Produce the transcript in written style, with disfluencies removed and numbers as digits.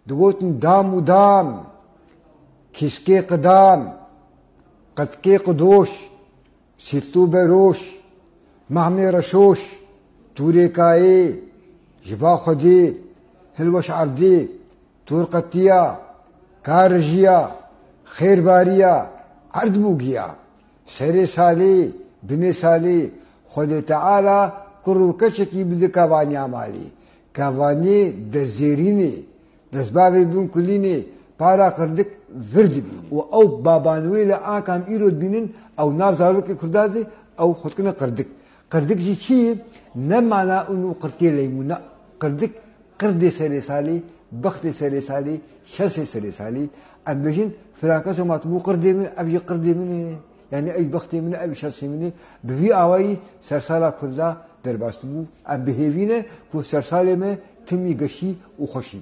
دقوتن دام ودام كيسكي قدام قدكي قدوش سيتو بروش معمي رشوش توري كاي جبا خدي هلوش عردي تور قتيا كارجيا خير باريا عرض بوغيا سري سالي بني سالي خد تعالى كرو كشكي بدي كافاني عمالي كافاني دزيريني دزبابي بن كليني بارا قردك فرد بي او بابانوي لا كام ايرود بينن او ناف زارك كردادي او خدكنا قردك جي شي نمانا انه قرتي ليمونا قردك قردي سري سالي بختي سري سالي شاسي سري سالي ام بجين فراكاسو ماتمو قردي من ابجي قردي من يعني اي بختي من ابي شاسي مني بفي اواي سرسالا كردا درباستمو ام بهيفينه كو سرسالي ما تمي غشي وخشي